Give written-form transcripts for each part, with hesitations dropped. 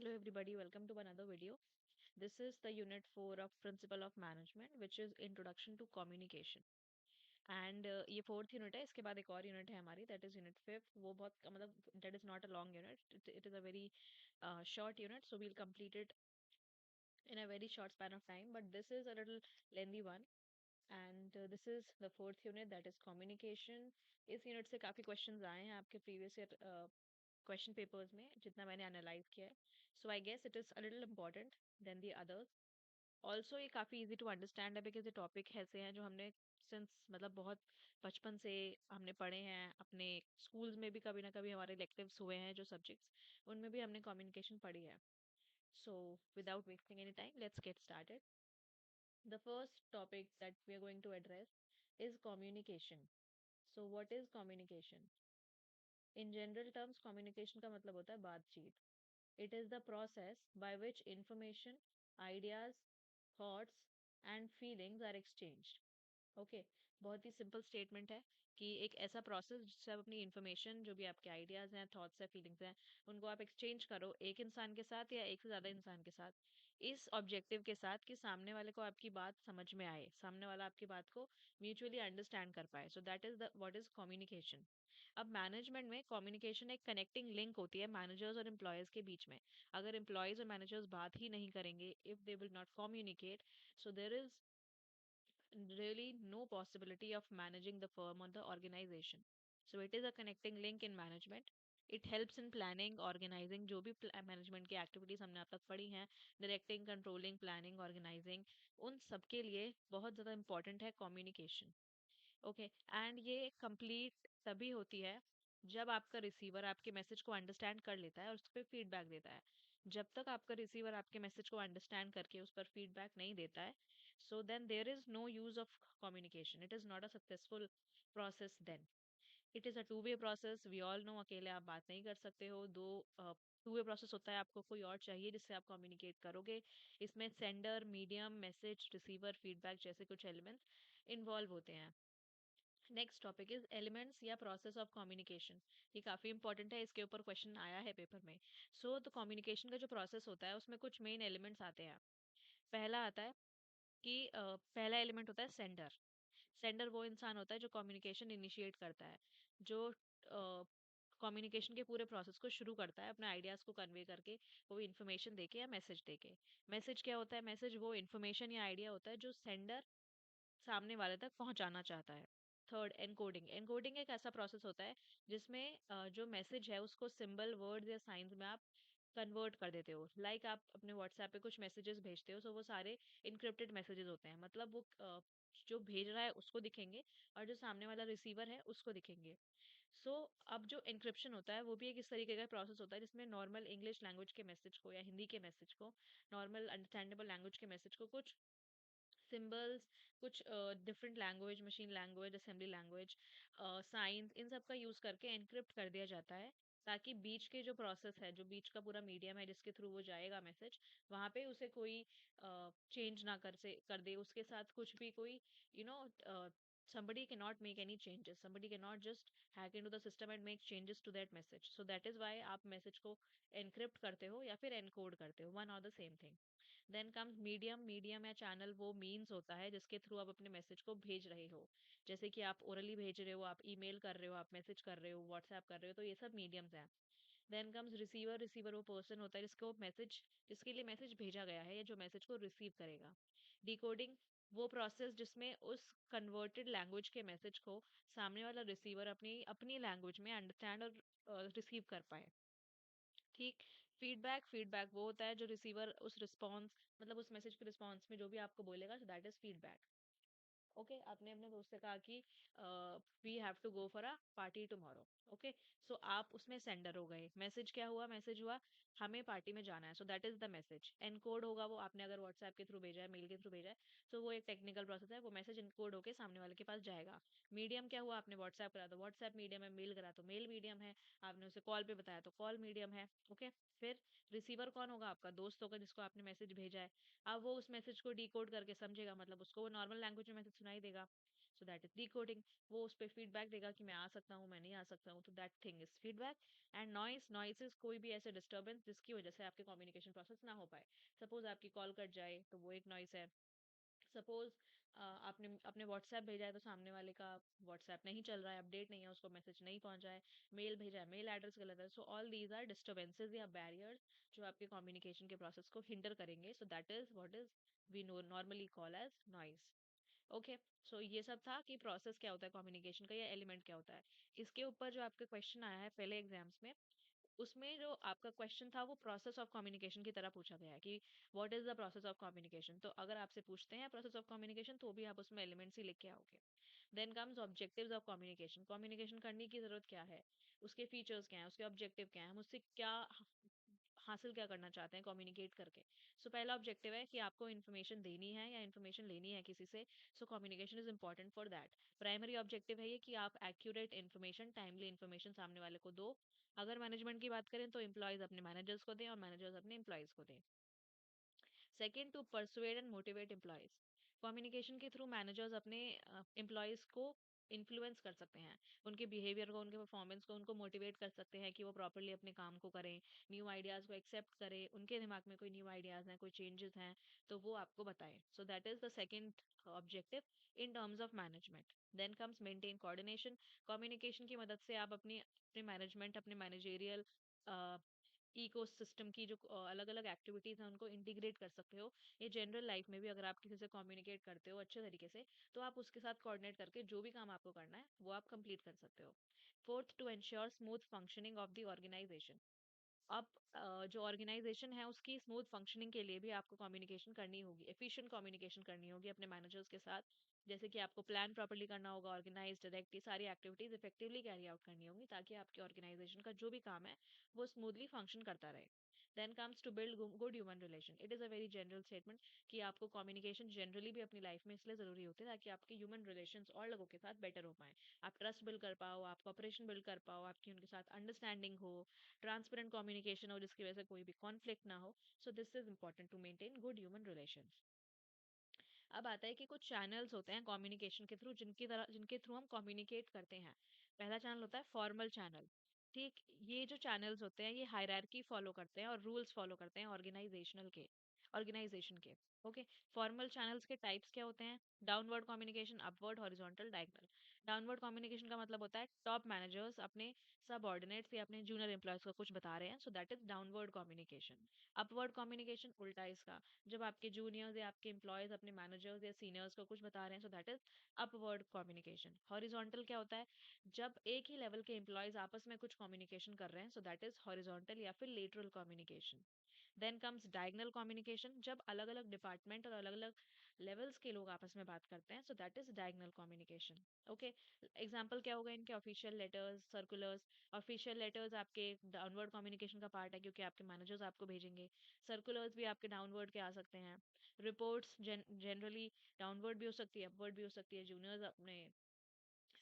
Hello everybody, welcome to another video. This is the unit 4 of Principle of Management which is Introduction to Communication. And ये fourth unit है. इसके बाद एक और unit है हमारी, दैट इज यूनिट फिफ्थ. वो बहुत मतलब that is not a long unit, it is a very short unit, so we'll complete it in a very short span of time, but this is a little lengthy one. And this is the fourth unit, that is communication. इस unit से काफ़ी questions आए हैं आपके previous year question papers में, जितना मैंने analyse किया है. So I guess it is a little important then the others. Also ये काफ़ी इजी टू अंडरस्टैंड है, बिकॉज ये टॉपिक ऐसे हैं जो हमने सिंस मतलब बहुत बचपन से हमने पढ़े हैं. अपने स्कूल्स में भी कभी ना कभी हमारे इलेक्टिव्स हुए हैं जो सब्जेक्ट्स, उनमें भी हमने कम्युनिकेशन पढ़ी है. So without wasting any time, let's get started. The first topic that we are going to address is communication. So what is communication? In general terms, communication का मतलब होता है बातचीत. It is the process by which information, ideas, thoughts and feelings are exchanged. Okay. बहुत ही simple statement है कि एक ऐसा प्रोसेस जिससे आप अपनी इंफॉर्मेशन, जो भी आपके आइडियाज हैं, थॉट्स हैं, फीलिंग्स हैं, उनको आप एक्सचेंज करो एक इंसान के साथ या एक से ज़्यादा इंसान के साथ, इस ऑब्जेक्टिव के साथ कि सामने वाले को आपकी बात समझ में आए, सामने वाला आपकी बात को म्यूचुअली अंडरस्टैंड कर पाए. सो that is the what is communication. अब मैनेजमेंट में कम्युनिकेशन एक कनेक्टिंग लिंक होती है मैनेजर्स और एम्प्लॉयज के बीच में. अगर एम्प्लॉयज और मैनेजर्स बात ही नहीं करेंगे, if they will not communicate, so there is really no possibility of managing the firm or the organization. So it is a connecting link in management. It helps in planning, organizing, जो भी management की activities हमने अब तक पढ़ी हैं, directing, controlling, planning, organising, उन सब के लिए बहुत ज़्यादा इंपॉर्टेंट है कम्युनिकेशन. ओके. एंड ये कंप्लीट तभी होती है जब आपका रिसीवर आपके मैसेज को अंडरस्टैंड कर लेता है और उस पर फीडबैक देता है. जब तक आपका रिसीवर आपके मैसेज को अंडरस्टैंड करके उस पर फीडबैक नहीं देता है, so then there is no use of communication. It is not a successful process then. It is a two way process. We all know अकेले आप बात नहीं कर सकते हो. दो टू वे प्रोसेस होता है, आपको कोई और चाहिए जिससे आप कम्युनिकेट करोगे. इसमें sender, medium, message, receiver, feedback जैसे कुछ एलिमेंट्स इन्वॉल्व होते हैं. नेक्स्ट टॉपिक इज एलिमेंट्स या प्रोसेस ऑफ कम्युनिकेशन. ये काफ़ी इंपॉर्टेंट है, इसके ऊपर क्वेश्चन आया है पेपर में. सो तो कम्युनिकेशन का जो प्रोसेस होता है उसमें कुछ मेन एलिमेंट्स आते हैं. पहला आता है कि पहला एलिमेंट होता है सेंडर. सेंडर वो इंसान होता है जो कम्युनिकेशन इनिशिएट करता है, जो कम्युनिकेशन के पूरे प्रोसेस को शुरू करता है अपने आइडियाज़ को कन्वे करके, वो इन्फॉर्मेशन देके या मैसेज देके. मैसेज क्या होता है? मैसेज वो इन्फॉर्मेशन या आइडिया होता है जो सेंडर सामने वाले तक पहुंचाना चाहता है. Third, encoding. एनकोडिंग एक ऐसा प्रोसेस होता है जिसमें जो मैसेज है उसको सिंबल, वर्ड्स या साइंस में आप कन्वर्ट कर देते हो. लाइक आप अपने व्हाट्सएप पे कुछ मैसेजेस भेजते हो, सो वो सारे इनक्रिप्टेड मैसेजेस होते हैं. मतलब वो जो भेज रहा है उसको दिखेंगे और जो सामने वाला रिसीवर है उसको दिखेंगे. सो अब जो एन्क्रिप्शन होता है वो भी एक इस तरीके का प्रोसेस होता है जिसमें नॉर्मल इंग्लिश लैंग्वेज के मैसेज को या हिंदी के मैसेज को, नॉर्मल अंडरस्टैंडेबल लैंग्वेज के मैसेज को, कुछ सिंबल्स, कुछ different language, machine language, assembly language, science, इन सब का यूज़ करके एनक्रिप्ट कर दिया जाता है, ताकि बीच के जो प्रोसेस है, जो बीच का पूरा मीडियम है जिसके थ्रू वो जाएगा मैसेज, वहाँ पे उसे कोई चेंज ना कर दे उसके साथ कुछ भी, कोई you know somebody cannot make any changes, somebody cannot just hack into the system and make changes to that message. So that is why आप मैसेज को एनक्रिप्ट करते हो या फिर एनकोड करते हो, वन और the same thing. Then comes medium. Medium या चैनल वो मीन्स होता है जिसके थ्रू आप अपने मैसेज को भेज रहे हो. जैसे कि आप ओरली भेज रहे हो, आप ईमेल कर रहे हो, आप मैसेज कर रहे हो, व्हाट्सएप कर रहे हो, तो ये सब मीडियम्स हैं. Then comes receiver. रिसीवर वो पर्सन होता है जिसको मैसेज, जिसके लिए मैसेज भेजा गया है या जो मैसेज को रिसीव करेगा. डिकोडिंग वो प्रोसेस जिसमें उस कन्वर्टेड लैंग्वेज के मैसेज को सामने वाला रिसीवर अपनी अपनी लैंग्वेज में अंडरस्टैंड और रिसीव कर पाए. ठीक. फीडबैक. फीडबैक वो होता है जो रिसीवर उस रिस्पॉन्स, मतलब उस मैसेज के रिस्पॉन्स में जो भी आपको बोलेगा, so that is feedback. Okay. आपने अपने दोस्त से कहा कि we have to go for a party tomorrow. Okay. So आप उसमें सेंडर हो गए. मैसेज क्या हुआ? मैसेज हुआ हमें पार्टी में जाना है, so that is the message. Encode होगा वो, आपने अगर व्हाट्सएप के थ्रू भेजा है, मेल के थ्रू भेजा है, तो वो एक टेक्निकल प्रोसेस है, वो मैसेज एनकोड होके सामने वाले के पास जाएगा. मीडियम क्या हुआ? आपने व्हाट्सएप करा तो व्हाट्सएप मीडियम है, मेल करा तो मेल मीडियम है, आपने उसे कॉल पे बताया तो कॉल मीडियम है. ओके. फिर रिसीवर कौन होगा? आपका दोस्त होगा जिसको आपने मैसेज भेजा है. अब वो उस मैसेज को डिकोड करके समझेगा, मतलब उसको वो नॉर्मल लैंग्वेज में मैसेज सुनाई देगा. सो दैट इज डिकोडिंग। वो उस पर फीडबैक देगा कि मैं आ सकता हूँ, मैं नहीं आ सकता हूँ, तो that thing is feedback. And noise, noise is कोई भी ऐसे डिस्टर्बेंस जिसकी वजह से आपके कम्युनिकेशन प्रोसेस ना हो पाए। सपोज आपकी कॉल कट जाए तो वो एक नॉइस है। सपोज आपने अपने व्हाट्सएप भेजा है तो सामने वाले का व्हाट्सएप नहीं चल रहा है, अपडेट नहीं है, उसको मैसेज नहीं पहुंचा है, मेल भेजा है, मेल एड्रेस गलत है। So all these are disturbances या बैरियर्स जो आपके कम्युनिकेशन के प्रोसेस को हिंडर करेंगे। So that is what is we know normally call as noise. Okay, so ये सब था कि प्रोसेस क्या होता है कम्युनिकेशन का या एलिमेंट क्या होता है। इसके ऊपर जो आपका क्वेश्चन आया है पहले एग्जाम्स में, उसमें जो आपका क्वेश्चन था वो प्रोसेस ऑफ कम्युनिकेशन की तरह पूछा गया है कि what is the process of communication. तो अगर आपसे पूछते हैं प्रोसेस ऑफ कम्युनिकेशन तो भी आप उसमें एलिमेंट्स ही लिख के आओगे। Then comes objectives of communication. Communication करने की जरूरत क्या है, उसके फीचर्स क्या हैं, उसके ऑब्जेक्टिव क्या है, हम उससे क्या हासिल क्या करना चाहते हैं कम्युनिकेट करके। सो पहला ऑब्जेक्टिव है कि आपको इन्फॉर्मेशन देनी है या इन्फॉर्मेशन लेनी है किसी से। So communication is important for that. Primary objective है ये कि आप एक्यूरेट इन्फॉर्मेशन, टाइमली इन्फॉर्मेशन सामने वाले को दो। अगर मैनेजमेंट की बात करें तो एम्प्लॉयज अपने मैनेजर्स को दें और मैनेजर्स अपने एम्प्लॉयज को दें। Second, to persuade and motivate employees. Communication के थ्रू मैनेजर्स अपने एम्प्लॉयज को इन्फ्लुएंस कर सकते हैं, उनके बिहेवियर को, उनके परफॉर्मेंस को, उनको मोटिवेट कर सकते हैं कि वो प्रॉपरली अपने काम को करें, न्यू आइडियाज को एक्सेप्ट करें, उनके दिमाग में कोई न्यू आइडियाज हैं, कोई चेंजेस हैं तो वो आपको बताएं। So that is the second objective in terms of management. Then comes maintain coordination. Communication की मदद से आप अपनी अपने मैनेजमेंट, अपने मैनेजेरियल इकोसिस्टम की जो अलग अलग एक्टिविटीज हैं उनको इंटीग्रेट कर सकते हो। ये जनरल लाइफ में भी अगर आप किसी से कम्युनिकेट करते हो अच्छे तरीके से तो आप उसके साथ कोऑर्डिनेट करके जो भी काम आपको करना है वो आप कंप्लीट कर सकते हो। Fourth, to ensure smooth functioning of the organisation. अब जो ऑर्गेनाइजेशन है उसकी स्मूथ फंक्शनिंग के लिए भी आपको कम्युनिकेशन करनी होगी, एफिशिएंट कम्युनिकेशन करनी होगी अपने मैनेजर्स के साथ। जैसे कि आपको प्लान प्रॉपर्ली करना होगा, ऑर्गेनाइज, डायरेक्ट, ये सारी एक्टिविटीज इफेक्टिवली कैरी आउट करनी होंगी ताकि आपकी ऑर्गेनाइजेशन का जो भी काम है वो स्मूथली फंक्शन करता रहे। Then comes to build good human relation. It is a very general statement कि आपको कम्युनिकेशन जनरली भी अपनी लाइफ में इसलिए ज़रूरी होती है ताकि आपके ह्यूमन रिलेशंस और लोगों के साथ बेटर हो पाए, आप ट्रस्ट बिल्ड कर पाओ, आप कॉपरेशन बिल्ड कर पाओ, आपकी उनके साथ अंडरस्टैंडिंग हो, ट्रांसपेरेंट कम्युनिकेशन हो जिसकी वजह से कोई भी कॉन्फ्लिक्ट ना हो। So this is important to maintain good human relations. अब आता है कि कुछ चैनल्स होते हैं कम्युनिकेशन के थ्रू जिनके थ्रू हम कम्युनिकेट करते हैं। पहला चैनल होता है फॉर्मल चैनल। ठीक, ये जो चैनल्स होते हैं ये हायरार्की फॉलो करते हैं और रूल्स फॉलो करते हैं ऑर्गेनाइजेशन के। ओके, फॉर्मल चैनल्स के टाइप्स क्या होते हैं? Downward communication, upward, horizontal, diagonal. Downward communication का मतलब होता है टॉप मैनेजर्स अपने सबऑर्डिनेट्स या अपने जूनियर एम्प्लॉयज को कुछ बता रहे हैं, so that is downward communication. Upward communication उल्टा है इसका, जब आपके जूनियर्स या आपके एम्प्लॉयज अपने मैनेजर्स या सीनियर्स को कुछ बता रहे हैं, so that is upward communication. Horizontal क्या होता है? जब एक ही लेवल के एम्प्लॉयज आपस में कुछ कम्युनिकेशन कर रहे हैं, सो दैट इज हॉरिजॉन्टल या फिर lateral communication. Then comes diagonal communication, जब अलग अलग डिपार्टमेंट और अलग अलग लेवल्स के लोग आपस में बात करते हैं, so that is diagonal communication. Okay, example क्या होगा इनके? Official letters, circulars. Official letters आपके डाउनवर्ड कम्युनिकेशन का पार्ट है क्योंकि आपके मैनेजर्स आपको भेजेंगे। सर्कुलर्स भी आपके डाउनवर्ड के आ सकते हैं। रिपोर्ट्स जनरली डाउनवर्ड भी हो सकती है, अपवर्ड भी हो सकती है। जूनियर्स अपने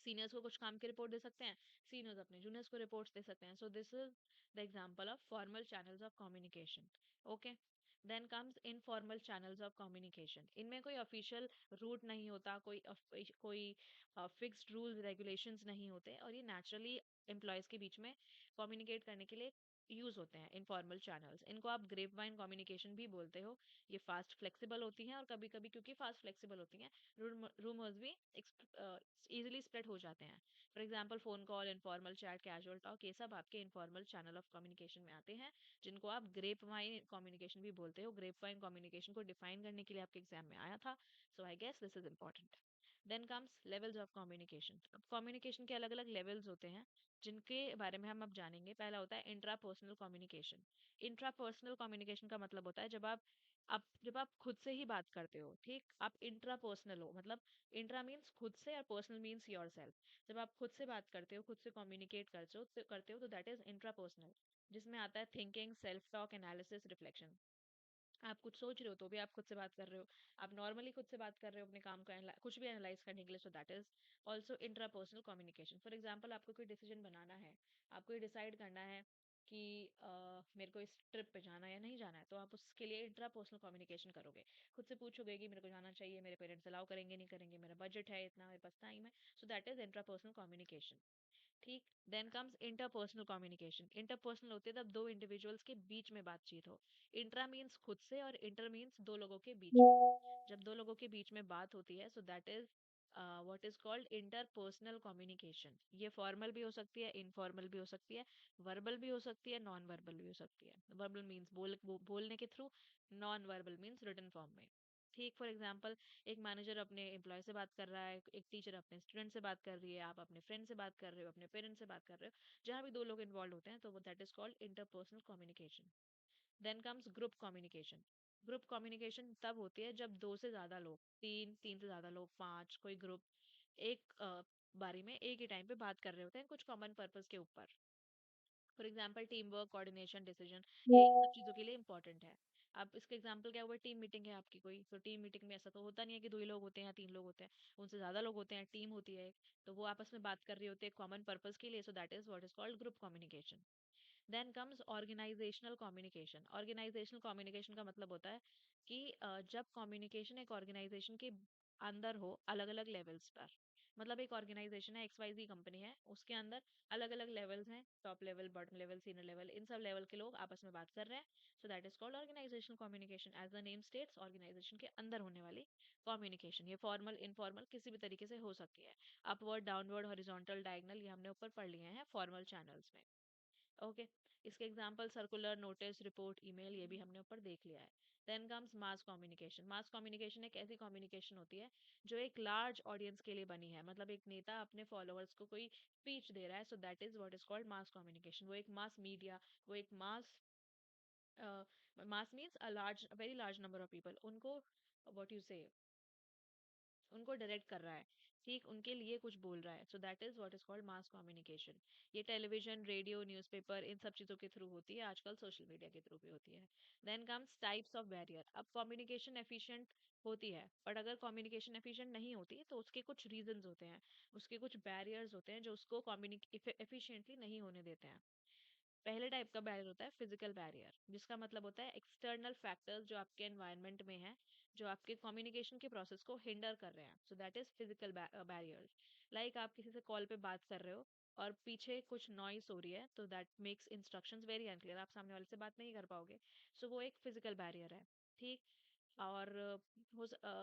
सीनियर्स को कुछ काम की रिपोर्ट दे सकते हैं, सीनियर्स अपने जूनियर्स को रिपोर्ट्स दे सकते हैं। So this is the example of formal channels of communication. Okay, then comes informal channels of communication. इनमें कोई ऑफिशियल रूट नहीं होता, कोई फिक्स्ड रूल्स रेगुलेशंस नहीं होते और ये नेचुरली एम्प्लॉयज के बीच में कम्युनिकेट करने के लिए यूज होते हैं इनफॉर्मल चैनल्स। इनको आप ग्रेप वाइन कम्युनिकेशन भी बोलते हो। ये फास्ट फ्लेक्सिबल होती हैं और कभी कभी क्योंकि फास्ट फ्लेक्सिबल होती हैं रूमर्स भी इजीली स्प्रेड हो जाते हैं। For example phone call, informal chat, casual talk, ये सब आपके इनफॉर्मल चैनल ऑफ कम्युनिकेशन में आते हैं जिनको आप ग्रेप वाइन कम्युनिकेशन भी बोलते हो। ग्रेप वाइन कम्युनिकेशन को डिफाइन करने के लिए आपके एग्जाम में आया था, so I guess this is important. Then comes levels of communication. अब कम्युनिकेशन के अलग अलग लेवल्स होते हैं जिनके बारे में हम अब जानेंगे। पहला होता है इंट्रापर्सनल कम्युनिकेशन। इंट्रापर्सनल कम्युनिकेशन का मतलब होता है जब आप खुद से ही बात करते हो, ठीक, आप इंट्रापर्सनल हो, मतलब इंट्रा मीन्स खुद से और पर्सनल मीन्स योर सेल्फ। जब आप खुद से बात करते हो, खुद से कम्युनिकेट करते हो तो दैट इज इंट्रापर्सनल, जिसमें आता है thinking, self talk, analysis, reflection. आप कुछ सोच रहे हो तो भी आप खुद से बात कर रहे हो, आप नॉर्मली खुद से बात कर रहे हो अपने काम को कुछ भी एनालाइज करने के लिए, so that is also intrapersonal communication. For example आपको कोई डिसीजन बनाना है, आपको ये डिसाइड करना है कि मेरे को इस ट्रिप पे जाना है या नहीं जाना है, तो आप उसके लिए इंट्रा पर्सनल कम्युनिकेशन करोगे। खुद से पूछोगे कि मेरे को जाना चाहिए, मेरे पेरेंट्स अलाउ करेंगे नहीं करेंगे, मेरा बजट है इतना, मेरे पास टाइम है। So that is intrapersonal communication. ठीक। Then comes interpersonal communication. Interpersonal होती है तब दो इंडिविजुअल्स के बीच में बातचीत हो। इंट्रा मीन्स खुद से और इंटर मीन्स दो लोगों के बीच में। जब दो लोगों के बीच में बात होती है, so that is what is called interpersonal communication. ये फॉर्मल भी हो सकती है, इनफॉर्मल भी हो सकती है, वर्बल भी हो सकती है, नॉन वर्बल भी हो सकती है। वर्बल मीन्स बोलने के through, non verbal means written form में। ठीक। फॉर एग्जाम्पल, एक मैनेजर अपने एम्प्लॉय से बात कर रहा है, एक टीचर अपने स्टूडेंट से बात कर रही है, आप अपने फ्रेंड से बात कर रहे हो, अपने पेरेंट्स से बात कर रहे हो, जहाँ भी दो लोग इन्वॉल्व होते हैं, तो वो that is called interpersonal communication. Then comes group communication. Group communication तब होती है जब दो से ज्यादा लोग, तीन तीन से ज्यादा लोग, पांच, कोई ग्रुप एक बारी में एक ही टाइम पे बात कर रहे होते हैं कुछ कॉमन पर्पस के ऊपर। For example, team work, coordination, decision, ये इन सब चीजों के लिए इंपॉर्टेंट है। अब इसका एग्जाम्पल क्या हुआ, टीम मीटिंग है आपकी कोई, तो टीम मीटिंग में ऐसा तो होता नहीं है कि दो ही लोग होते हैं या तीन लोग होते हैं, उनसे ज्यादा लोग होते हैं, टीम होती है एक, तो वो आपस में बात कर रही होती है कॉमन पर्पस के लिए। So that is what is called group communication. Then comes organisational communication. Organisational communication का मतलब होता है कि जब कम्युनिकेशन एक ऑर्गेनाइजेशन के अंदर हो, अलग अलग लेवल्स पर। मतलब एक ऑर्गेनाइजेशन है, एक्स वाई जी कंपनी है, उसके अंदर अलग अलग लेवल्स हैं, top level, bottom level, senior level, इन सब लेवल के लोग आपस में बात कर रहे हैं। So that is called organisational communication. As the name states, organisation के अंदर होने वाली कम्युनिकेशन। ये फॉर्मल, इनफॉर्मल किसी भी तरीके से हो सकती है। अपवर्ड, डाउनवर्ड, हॉरिजॉन्टल, डायगनल, ये हमने ऊपर पढ़ लिए हैं फॉर्मल चैनल्स में। ओके। इसके example circular, notice, report, email, ये भी हमने ऊपर देख लिया है। Then comes mass communication. Mass communication एक ऐसी कम्युनिकेशन होती है जो एक लार्ज ऑडियंस के लिए बनी है। मतलब एक नेता अपने फॉलोअर्स को कोई स्पीच दे रहा है, so that is what is called mass communication. वो एक मास मीडिया, वो एक mass means a large, very large number of people, उनको व्हाट यू से, उनको डायरेक्ट कर रहा है, ठीक, उनके लिए कुछ बोल रहा है। So that is what is called mass communication. ये टेलीविजन, रेडियो, न्यूज़पेपर, इन सब चीज़ों के थ्रू होती है, आजकल सोशल मीडिया के थ्रू भी होती है। Then comes types of barrier. अब कम्युनिकेशन एफिशिएंट होती है, बट अगर कम्युनिकेशन एफिशिएंट नहीं होती तो उसके कुछ रीजंस होते हैं, उसके कुछ बैरियर्स होते हैं जो उसको कम्युनिक एफिशिएंटली नहीं होने देते हैं। पहले टाइप का बैरियर होता है फिजिकल बैरियर, जिसका मतलब होता है एक्सटर्नल फैक्टर्स जो आपके एनवायरनमेंट में है, जो आपके कम्युनिकेशन के प्रोसेस को हिंडर कर रहे हैं। So that is physical barriers. Like आप किसी से कॉल पे बात कर रहे हो और पीछे कुछ नॉइस हो रही है, तो that makes instructions very unclear, आप सामने वाले से बात नहीं कर पाओगे। सो वो एक फिजिकल बैरियर है। ठीक। और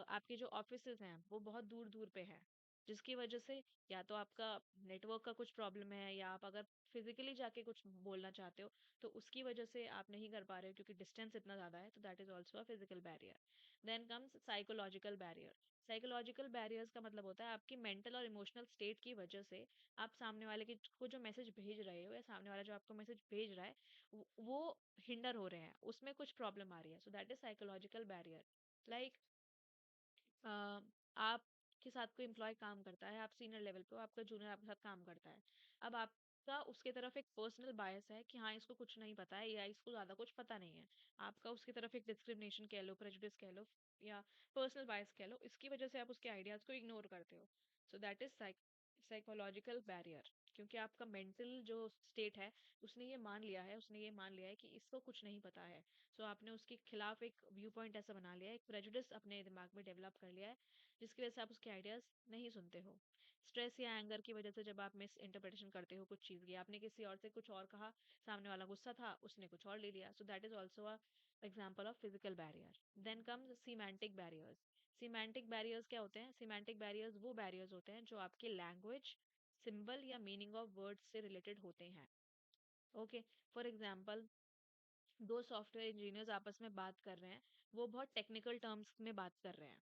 आपके जो ऑफिसेज हैं वो बहुत दूर दूर पे हैं, जिसकी वजह से या तो आपका नेटवर्क का कुछ प्रॉब्लम है, या आप अगर फिजिकली जाके कुछ बोलना चाहते हो तो उसकी वजह से आप नहीं कर पा रहे हो क्योंकि डिस्टेंस इतना ज़्यादा है, तो that is also a physical barrier. Then comes psychological barrier. Psychological barriers का मतलब होता है आपकी मेंटल और इमोशनल स्टेट की वजह से आप सामने वाले के को जो मैसेज भेज रहे हो, या सामने वाला जो आपको मैसेज भेज रहा है, वो हिंडर हो रहे हैं, उसमें कुछ प्रॉब्लम आ रही है। So that is psychological barrier. Like आपके साथ कोई एम्प्लॉय काम करता है, आप सीनियर लेवल पे हो, आपका जूनियर आपके साथ काम करता है। अब आपका उसके तरफ एक पर्सनल बायस है कि हाँ इसको कुछ नहीं पता है, या इसको ज़्यादा कुछ पता नहीं है। आपका उसकी तरफ एक डिस्क्रिमिनेशन कह लो, प्रेजुडिस कह लो, या पर्सनल बायस कह लो, इसकी वजह से आप उसके आइडियाज़ को इग्नोर करते हो। सो दैट इज साइकोलॉजिकल बैरियर। क्योंकि आपका मेंटल जो स्टेट है, उसने ये मान लिया है, उसने ये मान लिया है कि इसको कुछ नहीं पता है। सो आपने उसके खिलाफ एक व्यू पॉइंट ऐसा बना लिया है, एक प्रेजुडिस अपने दिमाग में डेवलप कर लिया है, जिसकी वजह से आप उसके आइडियाज नहीं सुनते हो। स्ट्रेस या एंगर की वजह से जब आप मिस इंटरप्रिटेशन करते हो कुछ चीज़ की, आपने किसी और से कुछ और कहा, सामने वाला गुस्सा था, उसने कुछ और ले लिया। So that is also a example of physical barrier. Then comes semantic barriers. Semantic barriers क्या होते हैं? सीमेंटिक बैरियर्स वो बैरियर्स होते हैं जो आपके लैंग्वेज, सिंबल या मीनिंग ऑफ वर्ड्स से रिलेटेड होते हैं। ओके। फॉर एग्जाम्पल, दो सॉफ्टवेयर इंजीनियर्स आपस में बात कर रहे हैं, वो बहुत टेक्निकल टर्म्स में बात कर रहे हैं,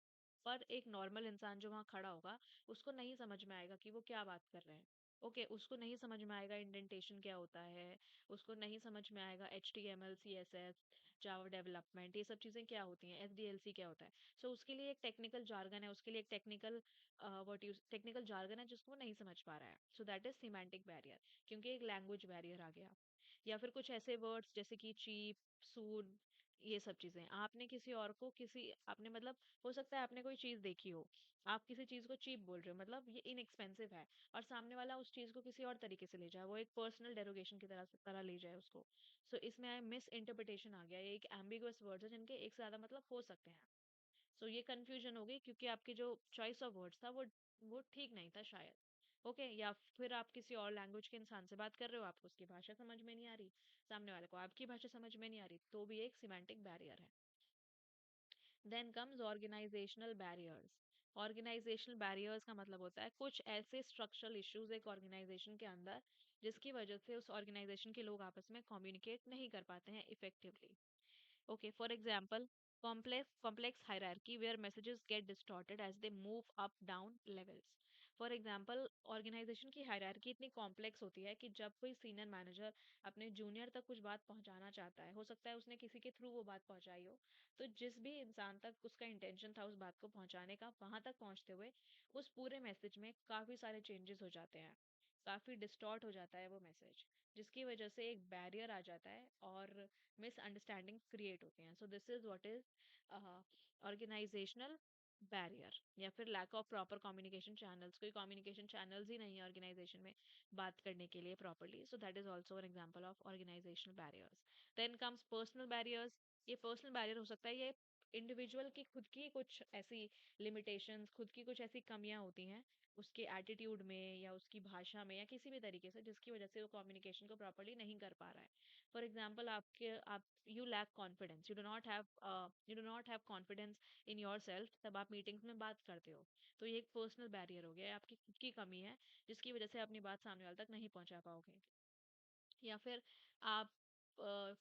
पर एक नॉर्मल इंसान जो वहाँ खड़ा होगा, उसको नहीं समझ में आएगा कि वो क्या बात कर रहे हैं। ओके। उसको नहीं समझ में आएगा इंडेंटेशन क्या होता है, उसको नहीं समझ में आएगा HTML, CSS, जावा डेवलपमेंट, ये सब चीज़ें क्या होती हैं, SDLC क्या होता है। सो उसके लिए एक टेक्निकल जार्गन है, उसके लिए एक टेक्निकल जार्गन है जिसको वो नहीं समझ पा रहा है। So that is semantic barrier, क्योंकि एक लैंग्वेज बैरियर आ गया। या फिर कुछ ऐसे वर्ड्स जैसे कि चीप, सून, ये सब चीज़ें। आपने किसी और को किसी आपने मतलब हो सकता है आपने कोई चीज़ देखी हो, आप किसी चीज़ को चीप बोल रहे हो मतलब ये इनएक्सपेंसिव है और सामने वाला उस चीज़ को किसी और तरीके से ले जाए, वो एक पर्सनल डेरोगेशन की तरह ले जाए उसको। सो इसमें मिस इंटरप्रिटेशन आ गया, ये एक एम्बिगुअस वर्ड्स है जिनके एक से ज़्यादा मतलब हो सकते हैं। सो ये कन्फ्यूजन हो गई क्योंकि आपकी जो चॉइस ऑफ वर्ड्स था वो ठीक नहीं था शायद। ओके, या फिर आप किसी और लैंग्वेज के इंसान से बात कर रहे हो, आपको उसकी भाषा समझ में नहीं आ रही, सामने वाले को आपकी भाषा समझ में नहीं आ रही, तो भी एक सिमेंटिक बैरियर है। Then comes organisational barriers. Organisational barriers का मतलब होता है कुछ ऐसे स्ट्रक्चरल इश्यूज एक ऑर्गेनाइजेशन के अंदर जिसकी वजह से उस ऑर्गेनाइजेशन के लोग आपस में कम्युनिकेट नहीं कर पाते हैं effectively. Okay, for example, complex hierarchy where messages get distorted as they move up down levels. For example, organization की hierarchy इतनी complex होती है कि जब कोई senior manager अपने junior तक कुछ बात पहुंचाना चाहता है, हो सकता है उसने किसी के थ्रू वो बात पहुंचाई हो, तो जिस भी इंसान तक उसका इंटेंशन था उस बात को पहुंचाने का, वहां तक पहुंचते हुए उस पूरे मैसेज में काफी सारे चेंजेस हो जाते हैं, काफी डिस्टॉर्ट हो जाता है वो मैसेज, जिसकी वजह से एक बैरियर आ जाता है और मिसअंडरस्टैंडिंग क्रिएट होते हैं। So this is what is organisational barrier, या फिर lack of proper communication channels, कोई कम्युनिकेशन चैनल्स ही नहीं है ऑर्गेनाइजेशन में बात करने के लिए properly, so that is also an example of organisational barriers. Then comes personal barriers. ये पर्सनल बैरियर हो सकता है, ये इंडिविजुअल की खुद की कुछ ऐसी लिमिटेशंस, खुद की कुछ ऐसी कमियां होती हैं उसके एटीट्यूड में या उसकी भाषा में या किसी भी तरीके से, जिसकी वजह से वो कम्युनिकेशन को प्रॉपरली नहीं कर पा रहा है। फॉर एग्जाम्पल, आपके आप you lack confidence, you do not have confidence in yourself, तब आप मीटिंग्स में बात करते हो, तो ये एक पर्सनल बैरियर हो गया, ये आपकी खुद की कमी है जिसकी वजह से अपनी बात सामने वाले तक नहीं पहुंचा पाओगे। या फिर आप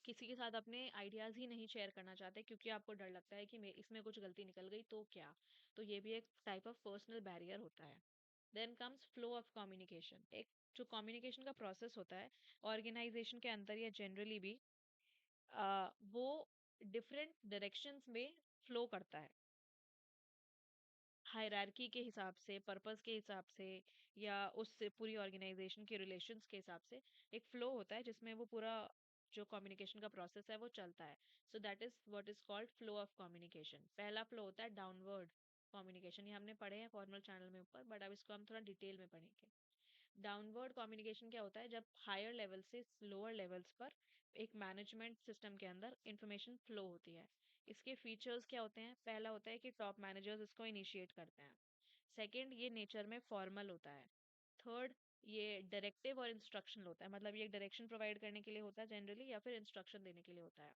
किसी के साथ अपने आइडियाज ही नहीं शेयर करना चाहते क्योंकि आपको डर लगता है कि इसमें कुछ गलती निकल गई तो क्या, तो ये भी एक टाइप ऑफ पर्सनल बैरियर होता है। Then comes flow of communication. एक जो कम्युनिकेशन का प्रोसेस होता है ऑर्गेनाइजेशन के अंदर या जनरली भी, वो डिफरेंट डायरेक्शंस में फ्लो करता है, हायरार्की के हिसाब से, पर्पस के हिसाब से, या उससे पूरी ऑर्गेनाइजेशन के रिलेशंस के हिसाब से एक फ्लो होता है जिसमें वो पूरा जो कम्युनिकेशन का प्रोसेस है वो चलता है। So that is what is called flow of communication. पहला फ्लो होता है डाउनवर्ड कम्युनिकेशन, ये हमने पढ़े हैं फॉर्मल चैनल में ऊपर, बट अब इसको हम थोड़ा डिटेल में पढ़ेंगे। डाउनवर्ड कम्युनिकेशन क्या होता है, जब हायर लेवल से लोअर लेवल्स पर एक मैनेजमेंट सिस्टम के अंदर इंफॉर्मेशन फ्लो होती है। इसके फीचर्स क्या होते हैं, पहला होता है कि टॉप मैनेजर्स इसको इनिशिएट करते हैं। सेकंड, ये नेचर में फॉर्मल होता है। थर्ड, ये डायरेक्टिव और इंस्ट्रक्शनल होता है, मतलब ये एक डायरेक्शन प्रोवाइड करने के लिए होता है जनरली, या फिर इंस्ट्रक्शन देने के लिए होता है।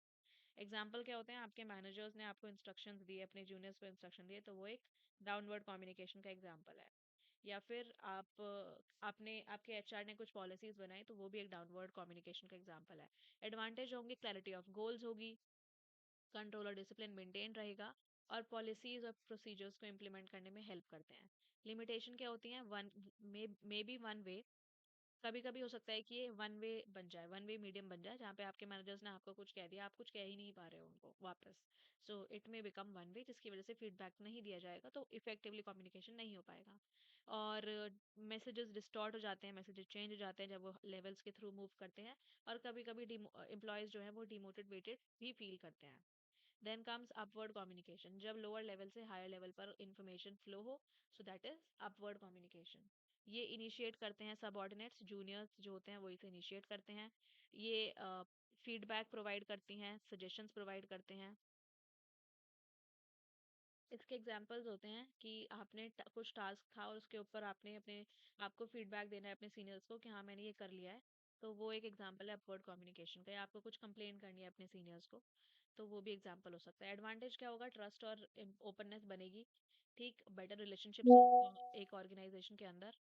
एग्जाम्पल क्या होते हैं, आपके मैनेजर्स ने आपको इंस्ट्रक्शंस दिए, अपने जूनियर्स को इंस्ट्रक्शन दिए, तो वो एक डाउनवर्ड कम्युनिकेशन का एग्जाम्पल है। या फिर आपने आपके एचआर ने कुछ पॉलिसीज बनाई, तो वो भी एक डाउनवर्ड कम्युनिकेशन का एग्जांपल है। एडवांटेज होंगे, क्लैरिटी ऑफ गोल्स होगी, कंट्रोल और डिसिप्लिन मेंटेन रहेगा, और पॉलिसीज और प्रोसीजर्स को इम्प्लीमेंट करने में हेल्प करते हैं। लिमिटेशन क्या होती हैं, one may be one way, कभी कभी हो सकता है कि ये वन वे बन जाए, वन वे मीडियम बन जाए, जहाँ पे आपके मैनेजर्स ने आपको कुछ कह दिया, आप कुछ कह ही नहीं पा रहे हो उनको वापस, so it may become one way, जिसकी वजह से फीडबैक नहीं दिया जाएगा, तो इफेक्टिवली कम्युनिकेशन नहीं हो पाएगा। और मैसेजेस डिस्टॉर्ट हो जाते हैं, मैसेजेस चेंज हो जाते हैं जब वो लेवल्स के थ्रू मूव करते हैं, और कभी कभी एम्प्लॉयज जो है वो डिमोटिवेटेड भी फील करते हैं। देन कम्स अपवर्ड कम्युनिकेशन, जब लोअर लेवल से हायर लेवल पर इंफॉर्मेशन फ्लो हो, सो दैट इज अपवर्ड कम्युनिकेशन। ये इनिशिएट करते हैं सबऑर्डिनेट्स, जूनियर्स जो होते हैं वो इसे इनिशिएट करते हैं। ये फीडबैक प्रोवाइड करती हैं, सजेशंस प्रोवाइड करते हैं। इसके एग्जांपल्स होते हैं कि आपने कुछ टास्क था और उसके ऊपर आपने अपने आपको फीडबैक देना है अपने सीनियर्स को कि हाँ मैंने ये कर लिया है, तो वो एक एग्जांपल है अपवर्ड कम्युनिकेशन का। या आपको कुछ कंप्लेन करनी है अपने सीनियर्स को, तो वो भी एग्जांपल हो सकता है। एडवांटेज क्या होगा, ट्रस्ट और ओपननेस बनेगी, ठीक, बेटर रिलेशनशिप्स एक ऑर्गेनाइजेशन के अंदर,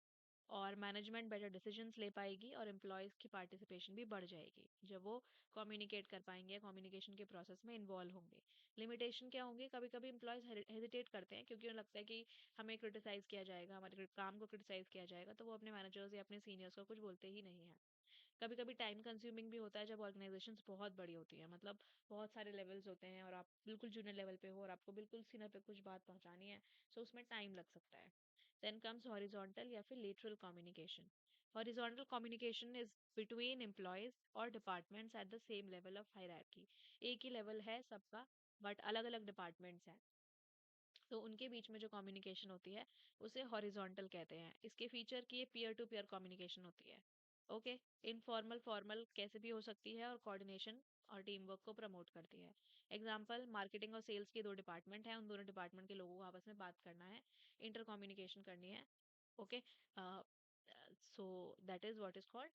और मैनेजमेंट बेटर डिसीजंस ले पाएगी, और एम्प्लॉयज़ की पार्टिसिपेशन भी बढ़ जाएगी जब वो कम्युनिकेट कर पाएंगे, कम्युनिकेशन के प्रोसेस में इन्वॉल्व होंगे। लिमिटेशन क्या होंगे, कभी कभी एम्प्लॉयज़ हेजिटेट करते हैं क्योंकि उन्हें लगता है कि हमें क्रिटिसाइज किया जाएगा, हमारे काम को क्रिटिसाइज किया जाएगा, तो वो अपने मैनेजर्स या अपने सीनियर्स को कुछ बोलते ही नहीं है। कभी कभी टाइम कंज्यूमिंग भी होता है जब ऑर्गेनाइजेशंस बहुत बड़ी होती है, मतलब बहुत सारे लेवल्स होते हैं और आप बिल्कुल जूनियर लेवल पे हो और आपको बिल्कुल सीनियर पे कुछ बात पहुंचानी है, सो उसमें टाइम लग सकता है। देन कम्स हॉरिजॉन्टल या फिर lateral communication. Horizontal communication is between employees और departments at the same level of hierarchy. एक ही लेवल है सबका, बट अलग अलग डिपार्टमेंट्स हैं, तो उनके बीच में जो कम्युनिकेशन होती है उसे हॉरिजॉन्टल कहते हैं। इसके फीचर की पीयर टू पीयर कम्युनिकेशन होती है। ओके, इनफॉर्मल फॉर्मल कैसे भी हो सकती है, और कोऑर्डिनेशन और टीम वर्क को प्रमोट करती है। एग्जाम्पल, मार्केटिंग और सेल्स के दो डिपार्टमेंट हैं, उन दोनों डिपार्टमेंट के लोगों को आपस में बात करना है, इंटर कम्युनिकेशन करनी है। Okay, so that is what is called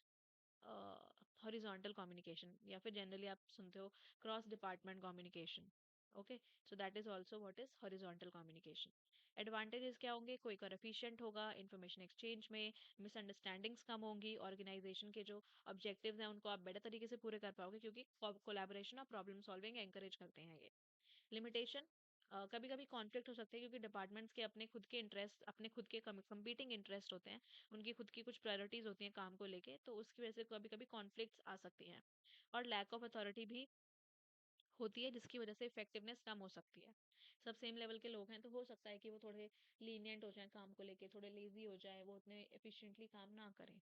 horizontal communication, या फिर जनरली आप सुनते हो cross department communication. Okay, so that is also what is horizontal communication. Advantages क्या होंगे? कोई कर एफिशिएंट होगा इंफॉर्मेशन एक्सचेंज में, मिसअंडरस्टैंडिंग्स कम होंगी, ऑर्गेनाइजेशन के जो ऑब्जेक्टिव्स हैं उनको आप बेटर तरीके से पूरे कर पाओगे, क्योंकि कोलैबोरेशन और प्रॉब्लम सॉल्विंग एंकरेज करते हैं ये। लिमिटेशन, कभी कभी कॉन्फ्लिक्ट हो सकते हैं, क्योंकि डिपार्टमेंट्स के अपने खुद के इंटरेस्ट, अपने खुद के कंपीटिंग इंटरेस्ट होते हैं, उनकी खुद की कुछ प्रायोरिटीज होती हैं काम को लेके, तो उसकी वजह से कभी कभी कॉन्फ्लिक्ट्स आ सकती हैं। और लैक ऑफ अथॉरिटी भी होती है, जिसकी वजह से इफेक्टिवनेस कम हो सकती है। सब सेम लेवल के लोग हैं, तो हो सकता है कि वो थोड़े लीनियंट हो जाएं काम को लेके, थोड़े लेजी हो जाए, वो उतने एफिशिएंटली काम ना करें।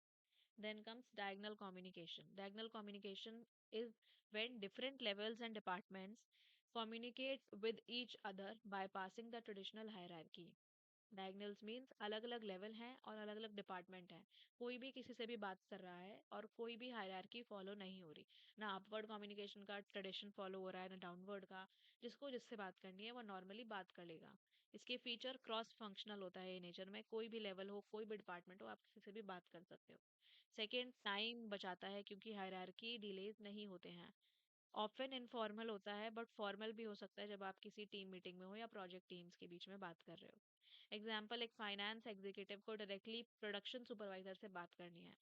Then comes diagonal communication. Diagonal communication is when different levels and departments communicate with each other bypassing the traditional hierarchy. Diagonals means अलग अलग लेवल हैं और अलग अलग डिपार्टमेंट हैं, कोई भी किसी से भी बात कर रहा है और कोई भी हायरार्की फॉलो नहीं हो रही, ना अपवर्ड कम्युनिकेशन का ट्रेडिशन फॉलो हो रहा है, ना डाउनवर्ड का। जिसको जिससे बात करनी है वो नॉर्मली बात कर लेगा। इसके फीचर क्रॉस फंक्शनल होता है ये नेचर में, कोई भी लेवल हो, कोई भी डिपार्टमेंट हो, आप किसी से भी बात कर सकते हो। सेकेंड, टाइम बचाता है, क्योंकि हायरार्की डिलेज नहीं होते हैं। ऑफन इनफॉर्मल होता है, बट फॉर्मल भी हो सकता है जब आप किसी टीम मीटिंग में हो या प्रोजेक्ट टीम्स के बीच में बात कर रहे हो। एग्जाम्पल, एक फाइनेंस एग्जीक्यूटिव को डायरेक्टली प्रोडक्शन सुपरवाइजर से बात करनी है।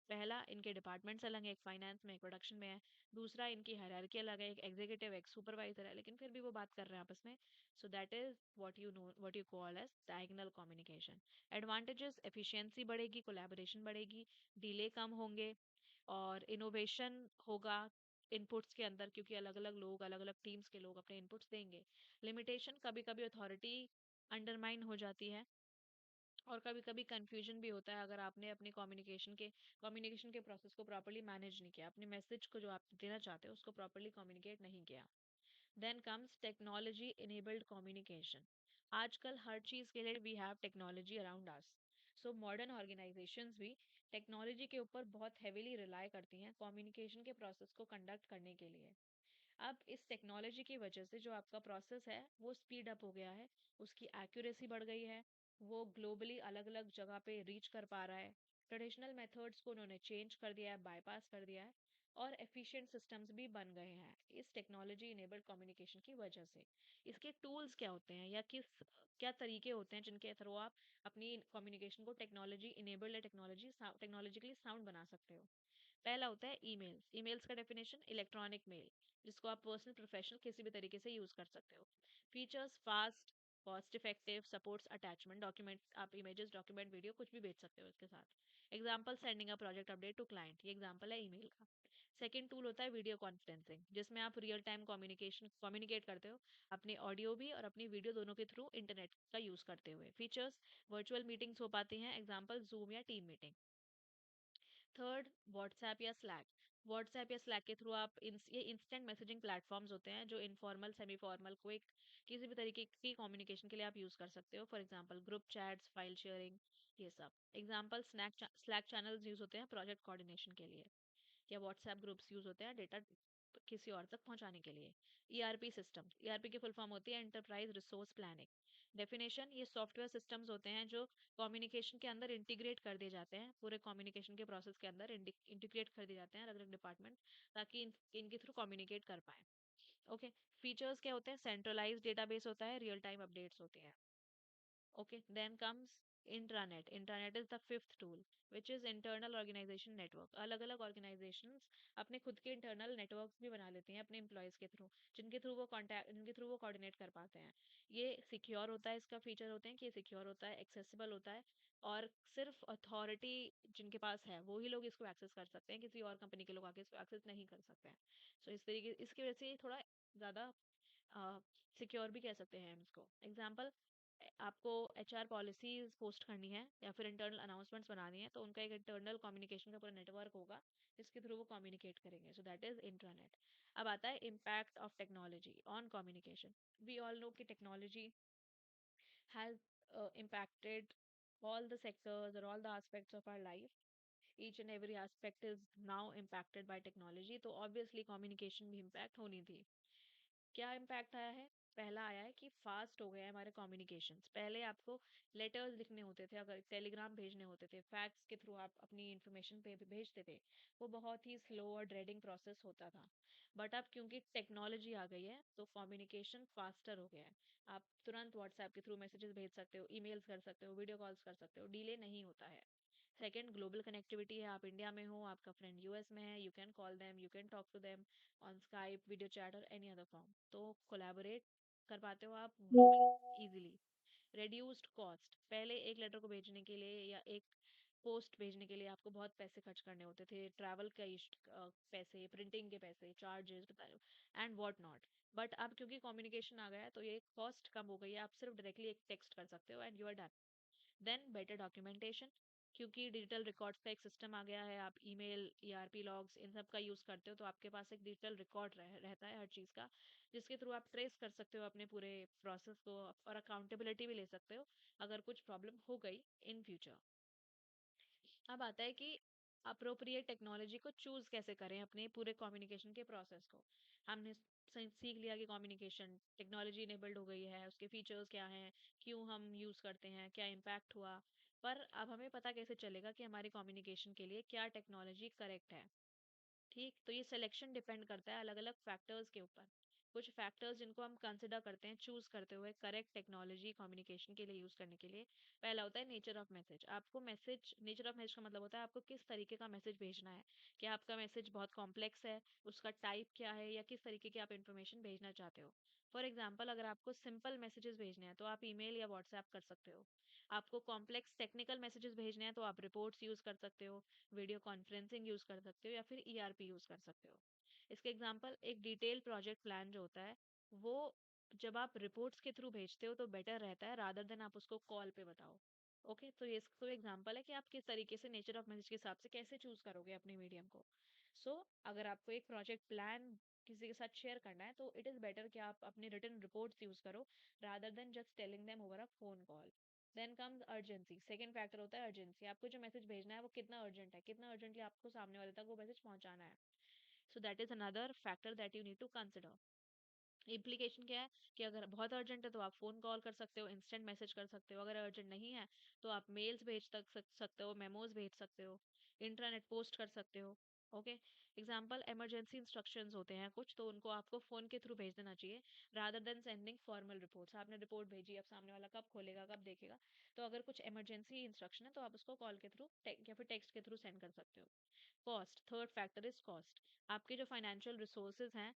पहला, इनके डिपार्टमेंट्स अलग हैं, एक फाइनेंस में एक प्रोडक्शन में है। दूसरा, इनकी हायरार्की अलग है, एक एग्जीक्यूटिव एक सुपरवाइजर है, लेकिन फिर भी वो बात कर रहे हैं आपस में। So that is what you call as diagonal communication. Advantages, efficiency बढ़ेगी, कोलैबोरेशन बढ़ेगी, डिले कम होंगे, और इनोवेशन होगा इनपुट्स के अंदर, क्योंकि अलग अलग लोग, अलग अलग टीम्स के लोग अपने इनपुट्स देंगे। लिमिटेशन, कभी कभी अथॉरिटी अंडरमाइन हो जाती है, और कभी कभी कंफ्यूजन भी होता है अगर आपने अपने कम्युनिकेशन के प्रोसेस को प्रॉपर्ली मैनेज नहीं किया, अपने मैसेज को जो आप देना चाहते हो उसको प्रॉपर्ली कम्युनिकेट नहीं किया। Then comes technology enabled communication. आजकल हर चीज के लिए we have technology around us. So modern organisations भी टेक्नोलॉजी के ऊपर बहुत हेविली रिलाई करती हैं कम्युनिकेशन के प्रोसेस को कंडक्ट करने के लिए। अब इस टेक्नोलॉजी की वजह से जो आपका प्रोसेस है वो स्पीड अप हो गया है, उसकी एक्यूरेसी बढ़ गई है, वो ग्लोबली अलग अलग जगह पे रीच कर पा रहा है। ट्रेडिशनल मेथड्स को उन्होंने चेंज कर दिया है, बाईपास कर दिया है, और एफिशिएंट सिस्टम्स भी बन गए हैं इस टेक्नोलॉजी इनेबल्ड कम्युनिकेशन की वजह से। इसके टूल्स क्या होते हैं, या क्या तरीके होते हैं जिनके थ्रू आप अपनी कम्युनिकेशन को टेक्नोलॉजी इनेबल्ड या टेक्नोलॉजिकली साउंड बना सकते हो? पहला होता है ईमेल्स। ईमेल्स का डेफिनेशन, इलेक्ट्रॉनिक मेल, जिसको आप पर्सनल प्रोफेशनल किसी भी तरीके से यूज कर सकते हो। Features, fast, cost effective, supports attachment, document, आप इमेजेस, डॉक्यूमेंट, वीडियो कुछ भी भेज सकते हो इसके साथ। Example, sending a project update to client, ये एग्जाम्पल है ईमेल का। सेकंड टूल होता है वीडियो कॉन्फ्रेंसिंग, जिसमें आप रियल टाइम कम्युनिकेट करते हो, अपने ऑडियो भी और अपनी वीडियो दोनों के थ्रू इंटरनेट का यूज करते हुए। फीचर्स, वर्चुअल मीटिंग्स हो पाती हैं, एग्जाम्पल जूम या टीम मीटिंग। थर्ड, व्हाट्सएप या स्लैक। व्हाट्सएप या स्लैक के थ्रू आप ये इंस्टेंट मैसेजिंग प्लेटफॉर्म्स होते हैं जो इनफॉर्मल, सेमी फॉर्मल, क्विक, किसी भी तरीके की कम्युनिकेशन के लिए आप यूज कर सकते हो। For example, group chats, file sharing, ये सब। एग्जांपल, स्लैक चैनल्स यूज होते हैं प्रोजेक्ट कोऑर्डिनेशन के लिए, या व्हाट्सएप ग्रुप्स यूज होते हैं डेटा किसी और तक पहुंचाने के लिए। ईआरपी सिस्टम, ईआरपी की फुल फॉर्म होती है एंटरप्राइज रिसोर्स प्लानिंग। डेफिनेशन, ये सॉफ्टवेयर सिस्टम्स होते हैं जो कम्युनिकेशन के अंदर इंटीग्रेट कर दिए जाते हैं, पूरे कम्युनिकेशन के प्रोसेस के अंदर इंटीग्रेट कर दिए जाते हैं अलग अलग डिपार्टमेंट, ताकि इनके थ्रू कम्युनिकेट कर पाए। ओके, फीचर्स क्या होते हैं? सेंट्रलाइज डेटाबेस होता है, रियल टाइम अपडेट्स होते हैं। Okay, then comes intranet. Intranet is the fifth tool, which is internal organization network. अलग अलग organizations अपने खुद के internal networks भी बना लेती हैं अपने employees के थ्रू, जिनके थ्रू वो coordinate कर पाते हैं। ये secure होता है, इसका feature होते हैं कि ये secure होता है, accessible होता है, और सिर्फ authority जिनके पास है वो ही लोग इसको access कर सकते हैं, किसी और कंपनी के लोग आके इसको access नहीं कर सकते हैं। So इस तरीके, इसकी वजह से ये थोड़ा ज़्यादा सिक्योर भी कह सकते हैं हम इसको। एग्जाम्पल, आपको एचआर पॉलिसीज पोस्ट करनी है या फिर इंटरनल अनाउंसमेंट्स बनानी है, तो उनका एक इंटरनल कम्युनिकेशन का पूरा नेटवर्क होगा जिसके थ्रू वो कम्युनिकेट करेंगे। So that is intranet. अब आता है impact of technology on communication. We all know कि technology has impacted all the sectors or all the aspects of our life. Each and every aspect is now impacted by technology, तो obviously communication भी impact होनी थी। क्या impact आया है? पहला आया है कि फास्ट हो गए हैं हमारे कम्युनिकेशंस। पहले आपको लेटर्स लिखने होते थे, अगर टेलीग्राम भेजने होते थे, फैक्स के थ्रू आप अपनी इन्फॉर्मेशन पे भेजते थे, वो बहुत ही स्लो और ड्रेडिंग प्रोसेस होता था। बट अब क्योंकि टेक्नोलॉजी आ गई है तो कम्युनिकेशन फास्टर हो गया है। आप तुरंत व्हाट्सएप के थ्रू मैसेजेस भेज सकते हो, ईमेल्स कर सकते हो, वीडियो कॉल्स कर सकते हो, डिले नहीं होता है। सेकंड, ग्लोबल कनेक्टिविटी है। आप इंडिया में हो, आपका फ्रेंड यूएस में है, you can call them, you can talk to them on Skype, video chat और एनी अदर फॉर्म। तो कोलैबोरेट कर पाते हो आप ग्लोबली इजीली। Reduced cost. पहले एक लेटर को भेजने के लिए या एक पोस्ट भेजने के लिए आपको बहुत पैसे खर्च करने होते थे, ट्रैवल के पैसे, प्रिंटिंग के पैसे, charges and what not. But अब क्योंकि कम्युनिकेशन आ गया है तो ये कॉस्ट कम हो गई है, आप सिर्फ डायरेक्टली एक टेक्स्ट कर सकते हो and you are done. Then better documentation, क्योंकि डिजिटल रिकॉर्ड्स का एक सिस्टम आ गया है, आप ईमेल, ईआरपी लॉग्स इन सब का यूज़ करते हो, तो आपके पास एक डिजिटल रिकॉर्ड रहता है हर चीज़ का, जिसके थ्रू आप ट्रेस कर सकते हो अपने पूरे प्रोसेस को और अकाउंटेबिलिटी भी ले सकते हो अगर कुछ प्रॉब्लम हो गई इन फ्यूचर। अब आता है कि अप्रोप्रिएट टेक्नोलॉजी को चूज कैसे करें अपने पूरे कम्युनिकेशन के प्रोसेस को। हमने सीख लिया कि कम्युनिकेशन टेक्नोलॉजी इनेबल्ड हो गई है, उसके फीचर्स क्या हैं, क्यों हम यूज करते हैं, क्या इम्पैक्ट हुआ। पर अब हमें पता कैसे चलेगा कि हमारी कम्युनिकेशन के लिए क्या टेक्नोलॉजी करेक्ट है? ठीक, तो ये सिलेक्शन डिपेंड करता है अलग अलग फैक्टर्स के ऊपर। कुछ फैक्टर्स जिनको हम कंसिडर करते हैं चूज करते हुए करेक्ट टेक्नोलॉजी कम्युनिकेशन के लिए यूज करने के लिए। पहला होता है नेचर ऑफ मैसेज। आपको मैसेज, नेचर ऑफ मैसेज का मतलब होता है आपको किस तरीके का मैसेज भेजना है। क्या आपका मैसेज बहुत कॉम्प्लेक्स है, उसका टाइप क्या है, या किस तरीके की आप इंफॉर्मेशन भेजना चाहते हो। फॉर एग्जाम्पल, अगर आपको सिंपल मैसेजेस भेजने हैं तो आप ईमेल या व्हाट्सएप कर सकते हो। आपको कॉम्प्लेक्स टेक्निकल मैसेजेस भेजने हैं तो आप रिपोर्ट्स यूज कर सकते हो, वीडियो कॉन्फ्रेंसिंग यूज कर सकते हो, या फिर ईआरपी यूज कर सकते हो। इसके एग्जांपल, एक डिटेल प्रोजेक्ट प्लान जो होता है वो जब आप रिपोर्ट्स के थ्रू भेजते हो तो बेटर रहता है रादर देन आप उसको कॉल पे बताओ। ओके, तो ये इसको एग्जांपल है कि आप किस तरीके से नेचर ऑफ मैसेज के हिसाब से कैसे चूज करोगे अपने मीडियम को। सो अगर आपको एक प्रोजेक्ट प्लान किसी के साथ शेयर करना है तो इट इज बेटर कि आप अपने रिटन रिपोर्ट्स यूज करो rather than just telling them over a phone call. Then comes urgency. Second factor होता है अर्जेंसी। आपको जो मैसेज भेजना है वो कितना अर्जेंट है, कितना अर्जेंटली आपको सामने वाले तक वो मैसेज पहुंचाना है। So that is another factor that you need to consider. Implication क्या है कि अगर बहुत अर्जेंट है तो आप फोन कॉल कर सकते हो, इंस्टेंट मैसेज कर सकते हो। अगर अर्जेंट नहीं है तो आप मेल्स भेज सकते हो, मेमोज भेज सकते हो, इंटरनेट पोस्ट कर सकते हो। ओके, एग्जाम्पल, इमरजेंसी इंस्ट्रक्शंस होते हैं कुछ, तो उनको आपको फोन के थ्रू भेज देना चाहिए rather than sending formal reports. आपने रिपोर्ट भेजी, अब सामने वाला कब खोलेगा, कब देखेगा। तो अगर कुछ इमरजेंसी इंस्ट्रक्शन है तो आप उसको कॉल के थ्रू या फिर टेक्स्ट के थ्रू सेंड कर सकते हो। Cost, third factor is cost. आपके जो फाइनेंशियल रिसोर्सेज हैं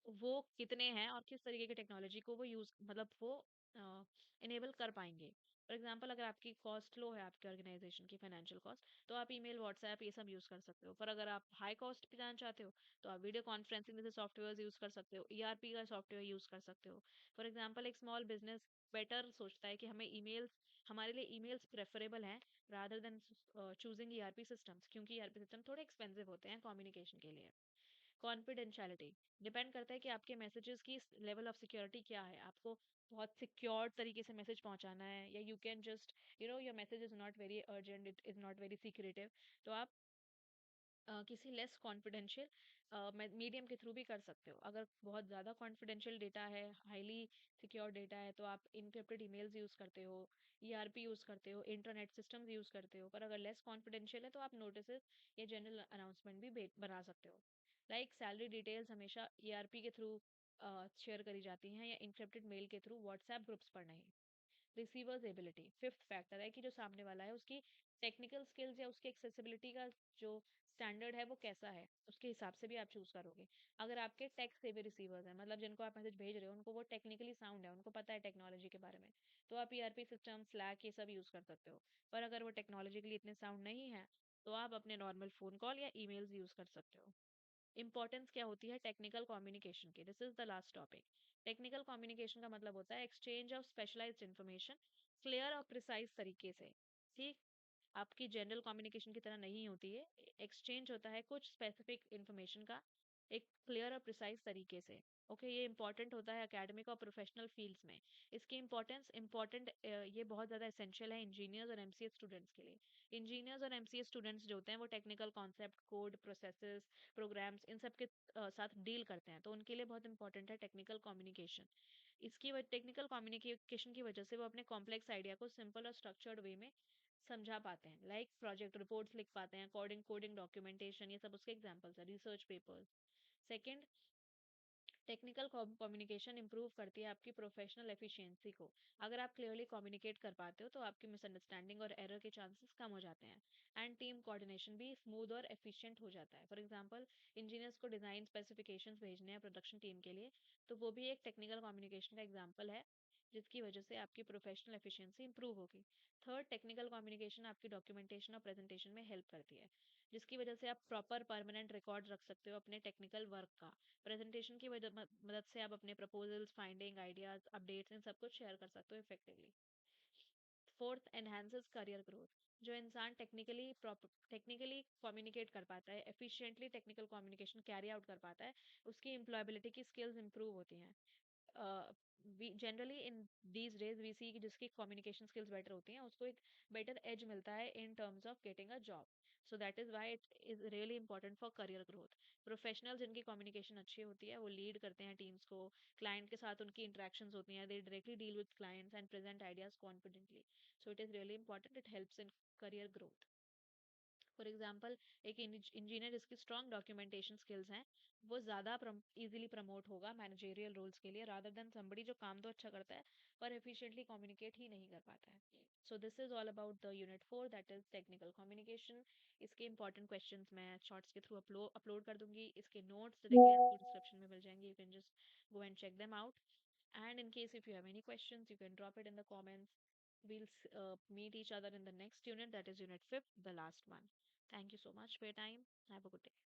वो कितने हैं और किस तरीके की टेक्नोलॉजी को वो यूज मतलब वो इनेबल कर पाएंगे। फॉर एग्जांपल, अगर आपकी कॉस्ट लो है, आपके ऑर्गेनाइजेशन की फाइनेंशियल कॉस्ट, तो आप ईमेल, व्हाट्सएप ये सब यूज कर सकते हो। पर अगर आप हाई कॉस्ट पे जाना चाहते हो तो आप वीडियो कॉन्फ्रेंसिंग जैसे सॉफ्टवेयर यूज कर सकते हो, ईआरपी का सॉफ्टवेयर यूज कर सकते हो। फॉर एग्जाम्पल, एक स्मॉल बिजनेस बेटर सोचता है कि हमें ईमेल्स, हमारे लिए ईमेल्स प्रेफरेबल हैं rather than choosing ERP systems, क्योंकि ईआरपी सिस्टम थोड़े एक्सपेंसिव होते हैं कम्युनिकेशन के लिए। कॉन्फिडेंशियलिटी डिपेंड करता है कि आपके मैसेजेस की लेवल ऑफ सिक्योरिटी क्या है। आपको बहुत सिक्योर तरीके से मैसेज पहुंचाना है, या you can just your message is not very urgent, it is not very secretive, तो आप किसी लेस कॉन्फिडेंशियल मीडियम के थ्रू भी कर सकते हो। अगर बहुत ज़्यादा कॉन्फिडेंशियल डेटा है, हाईली सिक्योर डेटा है, तो आप इनक्रिप्टेड ईमेल्स यूज़ करते हो, ईआरपी यूज़ करते हो, इंटरनेट सिस्टम्स यूज़ करते हो। पर अगर लेस कॉन्फिडेंशियल है तो आप नोटिस या जनरल अनाउंसमेंट भी बना सकते हो। लाइक सैलरी डिटेल्स हमेशा ईआरपी के थ्रू शेयर करी जाती हैं या इनक्रिप्टेड मेल के थ्रू व्हाट्सएप ग्रुप्स पर नहीं। रिसीवर्स एबिलिटी, फिफ्थ फैक्टर है कि जो सामने वाला है उसकी टेक्निकल स्किल्स या उसकी एक्सेसिबिलिटी का जो स्टैंडर्ड है वो कैसा है, उसके हिसाब से भी आप चूज करोगे। अगर आपके टेक से भी रिसीवर्स हैं, मतलब जिनको आप मैसेज भेज रहे हो उनको वो टेक्निकली साउंड है, उनको पता है टेक्नोलॉजी के बारे में, तो आप ईआरपी सिस्टम, स्लैक ये सब यूज कर सकते हो। पर अगर वो टेक्नोलॉजिकली इतने साउंड नहीं है तो आप अपने नॉर्मल फोन कॉल या ईमेल्स यूज कर सकते हो। इंपॉर्टेंस क्या होती है टेक्निकल कम्युनिकेशन की। This is the last topic. Technical communication का मतलब होता है exchange of specialised information clear और प्रिसाइज तरीके से। ठीक, आपकी जनरल कम्युनिकेशन की तरह नहीं होती है। एक्सचेंज होता है कुछ स्पेसिफिक इंफॉर्मेशन का एक क्लियर और प्रिसाइज तरीके से। ओके, ये इंपॉर्टेंट होता है एकेडमिक और प्रोफेशनल फील्ड्स में। इसकी इंपॉर्टेंस इंपॉर्टेंट ये बहुत ज़्यादा एसेंशियल है इंजीनियर्स और एमसीए स्टूडेंट्स के लिए। इंजीनियर्स और एमसीए स्टूडेंट्स जो होते हैं वो technical concept, code, processes, programs, इन सब के साथ डील करते हैं, तो उनके लिए बहुत इंपॉर्टेंट है टेक्निकल कम्युनिकेशन। इसकी टेक्निकल कम्युनिकेशन की वजह से वो अपने कॉम्प्लेक्स आइडिया को सिंपल और स्ट्रक्चर्ड वे में समझा पाते हैं, लाइक प्रोजेक्ट रिपोर्ट्स लिख पाते हैं, कोडिंग कोडिंग डॉक्यूमेंटेशन, ये सब उसके एग्जांपल्स है, research papers. Second, technical communication improve करती है आपकी प्रोफेशनल एफिशिएंसी को। अगर आप क्लियरली कम्युनिकेट कर पाते हो तो आपकी मिसअंडरस्टैंडिंग और एरर के चांसेस कम हो जाते हैं, एंड टीम कोऑर्डिनेशन भी स्मूथ और एफिशिएंट हो जाता है। फॉर एग्जांपल, इंजीनियर्स को डिजाइन स्पेसिफिकेशंस भेजने हैं प्रोडक्शन टीम के लिए, तो वो भी एक टेक्निकल कम्युनिकेशन का एग्जांपल है, जिसकी वजह से आपकी प्रोफेशनल एफिशिएंसी इंप्रूव होगी। थर्ड, टेक्निकल कम्युनिकेशन आपकी डॉक्यूमेंटेशन और प्रेजेंटेशन में हेल्प करती है, जिसकी वजह से आप प्रॉपर परमानेंट रिकॉर्ड रख सकते हो अपने टेक्निकल वर्क का। प्रेजेंटेशन की मदद से आप अपने प्रपोजल्स, फाइंडिंग, आइडियाज, अपडेट्स, इन सब कुछ शेयर कर सकते हो effectively. Fourth, enhances career growth. जो इंसान टेक्निकली कम्युनिकेट कर पाता है, efficiently technical communication carry out कर पाता है, उसकी एम्प्लॉयबिलिटी की स्किल्स इंप्रूव होती हैं। We generally in these days we see कि जिसकी कम्युनिकेशन स्किल्स बेटर होती हैं उसको एक बेटर एज मिलता है इन terms of getting a job. So that is why it is really important for career growth. Professional जिनकी कम्युनिकेशन अच्छी होती है वो लीड करते हैं टीम्स को, क्लाइंट के साथ उनकी इंटरेक्शंस होती हैं, दे directly deal with clients and present ideas confidently. So it is really important, it helps in career growth. For example, एक इंजीनियर जिसकी स्ट्रॉन्ग डॉक्यूमेंटेशन स्किल्स हैं वो ज़्यादा इजीली प्रमोट होगा मैनेजरियल रोल्स के लिए, रादर देन समबडी जो काम तो अच्छा करता है पर एफिशिएंटली कम्युनिकेट ही नहीं कर पाता है। सो this is all about the unit 4, that is technical communication. इसके इंपॉर्टेंट क्वेश्चंस मैं शॉर्ट्स के थ्रू अपलोड कर दूंगी। इसके नोट्स डायरेक्टली आपको डिस्क्रिप्शन में मिल जाएंगे, you can just go and check them out. And in case if you have any questions, you can drop it in the comments. We'll meet each other in the next unit, that is unit 5, the last one. Thank you so much for your time. Have a good day.